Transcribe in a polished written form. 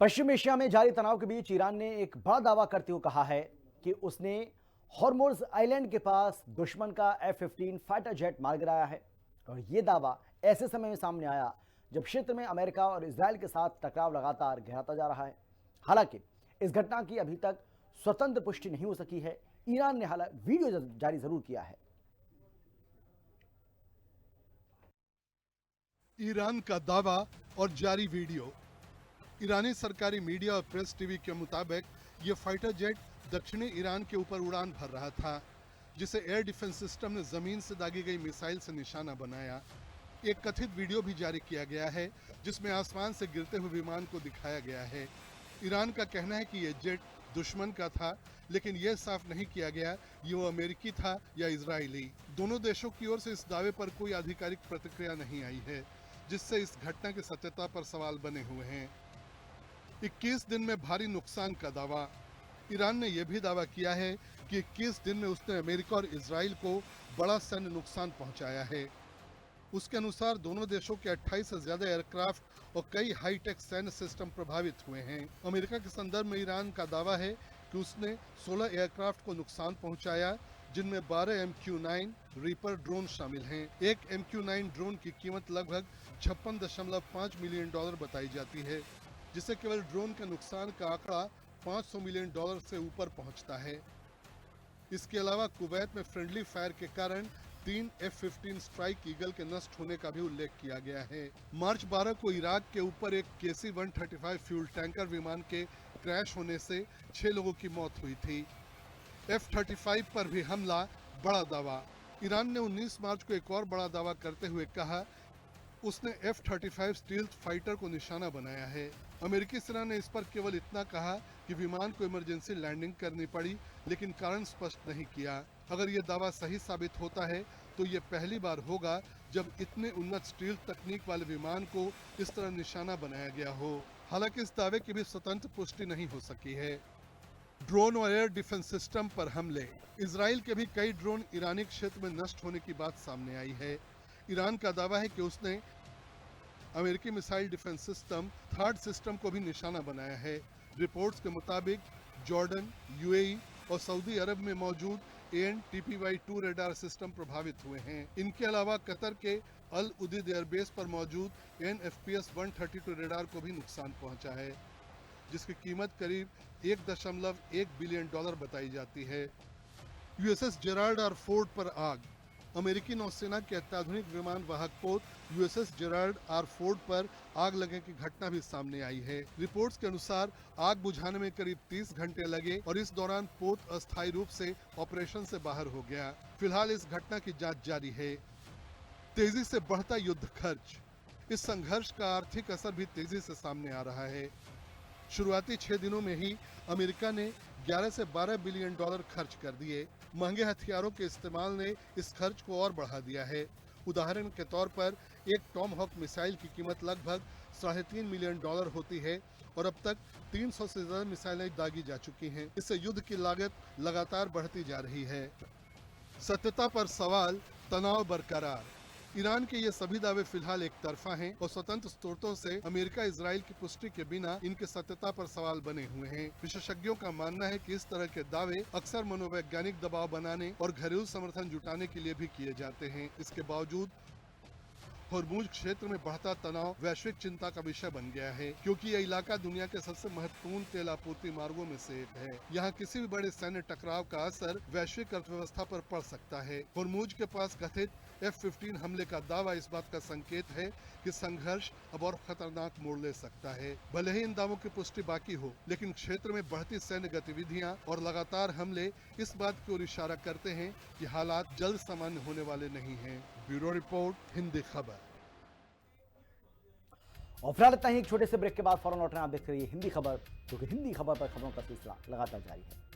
पश्चिम Asia में जारी तनाव के बीच ईरान ने एक बड़ा दावा करते हुए कहा है कि उसने हॉर्मुज़ आइलैंड के पास दुश्मन का F-15 फाइटर जेट मार गिराया है। और यह दावा ऐसे समय में सामने आया जब क्षेत्र में अमेरिका और इजरायल के साथ टकराव लगातार गहराता जा रहा है। हालांकि इस घटना की अभी तक स्वतंत्र पुष्टि नहीं हो सकी है। ईरान ने हालांकि वीडियो जारी जरूर किया है। ईरान का दावा और जारी वीडियो। ईरानी सरकारी मीडिया और प्रेस टीवी के मुताबिक ये फाइटर जेट दक्षिणी ईरान के ऊपर उड़ान भर रहा था, जिसे एयर डिफेंस सिस्टम ने जमीन से दागी गई मिसाइल से निशाना बनाया। एक कथित वीडियो भी जारी किया गया है जिसमें आसमान से गिरते हुए विमान को दिखाया गया है। ईरान का कहना है कि यह जेट दुश्मन का था, लेकिन यह साफ नहीं किया गया ये वो अमेरिकी था या इजरायली। दोनों देशों की ओर से इस दावे पर कोई आधिकारिक प्रतिक्रिया नहीं आई है, जिससे इस घटना की सत्यता पर सवाल बने हुए हैं। 21 दिन में भारी नुकसान का दावा। ईरान ने यह भी दावा किया है कि 21 दिन में उसने अमेरिका और इजराइल को बड़ा सैन्य नुकसान पहुंचाया है। उसके अनुसार दोनों देशों के 28 से ज्यादा एयरक्राफ्ट और कई हाईटेक सैन्य सिस्टम प्रभावित हुए हैं। अमेरिका के संदर्भ में ईरान का दावा है कि उसने 16 एयरक्राफ्ट को नुकसान पहुंचाया, जिनमें 12 MQ-9 रीपर ड्रोन शामिल हैं। एक MQ-9 ड्रोन की कीमत लगभग $56.5 मिलियन बताई जाती है, जिसे केवल ड्रोन के नुकसान का आंकड़ा $500 मिलियन से ऊपर पहुंचता है। इसके अलावा कुवैत में फ्रेंडली फायर के कारण 3 F-15 स्ट्राइक ईगल के नष्ट होने का भी उल्लेख किया गया है। मार्च 12 को इराक के ऊपर एक KC-135 फ्यूल टैंकर विमान के क्रैश होने से 6 लोगों की मौत हुई थी। F-35 पर भी हमला, बड़ा दावा। ईरान ने 19 मार्च को एक और बड़ा दावा करते हुए कहा उसने F-35 स्टील्थ फाइटर को निशाना बनाया है। अमेरिकी सेना ने इस पर केवल इतना कहा कि विमान को इमरजेंसी लैंडिंग करनी पड़ी, लेकिन कारण स्पष्ट नहीं किया। अगर ये दावा सही साबित होता है तो ये पहली बार होगा जब इतने उन्नत स्टील्थ तकनीक वाले विमान को इस तरह निशाना बनाया गया हो। हालांकि इस दावे की भी स्वतंत्र पुष्टि नहीं हो सकी है। ड्रोन और एयर डिफेंस सिस्टम पर हमले। इजराइल के भी कई ड्रोन ईरानी क्षेत्र में नष्ट होने की बात सामने आई है। ईरान का दावा है कि उसने अमेरिकी missile defence system third system को भी निशाना बनाया है। रिपोर्ट्स के मुताबिक जॉर्डन, UAE और सऊदी अरब में मौजूद AN/TPY-2 रडार सिस्टम प्रभावित हुए हैं। इनके अलावा कतर के अल उदीद एयरबेस पर मौजूद AN/FPS-132 रडार को भी नुकसान पहुंचा है, जिसकी कीमत करीब $1.1 बिलियन बताई जाती है। USS जेराल्ड आर फोर्ड पर आग। अमेरिकी नौसेना के अत्याधुनिक विमान वाहक पोत USS जेराल्ड आर फोर्ड पर आग लगने की घटना भी सामने आई है। रिपोर्ट्स के अनुसार आग बुझाने में करीब 30 घंटे लगे और इस दौरान पोत अस्थायी रूप से ऑपरेशन से बाहर हो गया। फिलहाल इस घटना की जांच जारी है। तेजी से बढ़ता युद्ध खर्च। इस संघर्ष का आर्थिक असर भी तेजी से सामने आ रहा है। शुरुआती 6 दिनों में ही अमेरिका ने 11 से 12 बिलियन डॉलर खर्च कर दिए। महंगे हथियारों के इस्तेमाल ने इस खर्च को और बढ़ा दिया है। उदाहरण के तौर पर एक टॉमहॉक मिसाइल की कीमत लगभग $3.5 मिलियन होती है और अब तक 300 से ज्यादा मिसाइलें दागी जा चुकी हैं। इससे युद्ध की लागत लगातार बढ़ती जा रही है। सत्यता पर सवाल, तनाव बरकरार। ईरान के ये सभी दावे फिलहाल एक तरफा हैं और स्वतंत्र स्रोतों से अमेरिका इजराइल की पुष्टि के बिना इनके सत्यता पर सवाल बने हुए हैं। विशेषज्ञों का मानना है कि इस तरह के दावे अक्सर मनोवैज्ञानिक दबाव बनाने और घरेलू समर्थन जुटाने के लिए भी किए जाते हैं। इसके बावजूद हॉर्मुज़ क्षेत्र में बढ़ता तनाव वैश्विक चिंता का विषय बन गया है, क्योंकि यह इलाका दुनिया के सबसे महत्वपूर्ण तेल आपूर्ति मार्गों में से एक है। यहाँ किसी भी बड़े सैन्य टकराव का असर वैश्विक अर्थव्यवस्था पर पड़ सकता है। हॉर्मुज़ के पास कथित F-15 हमले का दावा इस बात का संकेत है कि संघर्ष अब और खतरनाक मोड़ ले सकता है। भले ही इन दावों की पुष्टि बाकी हो, लेकिन क्षेत्र में बढ़ती सैन्य गतिविधियां और लगातार हमले इस बात की ओर इशारा करते हैं कि हालात जल्द सामान्य होने वाले नहीं हैं। ब्यूरो रिपोर्ट, हिंदी खबर। और फिलहाल इतना ही। एक छोटे से ब्रेक के बाद फौरन लौटना। आप देखते रहिए हिंदी खबर, क्योंकि हिंदी खबर पर खबरों का सिलसिला लगातार जारी है।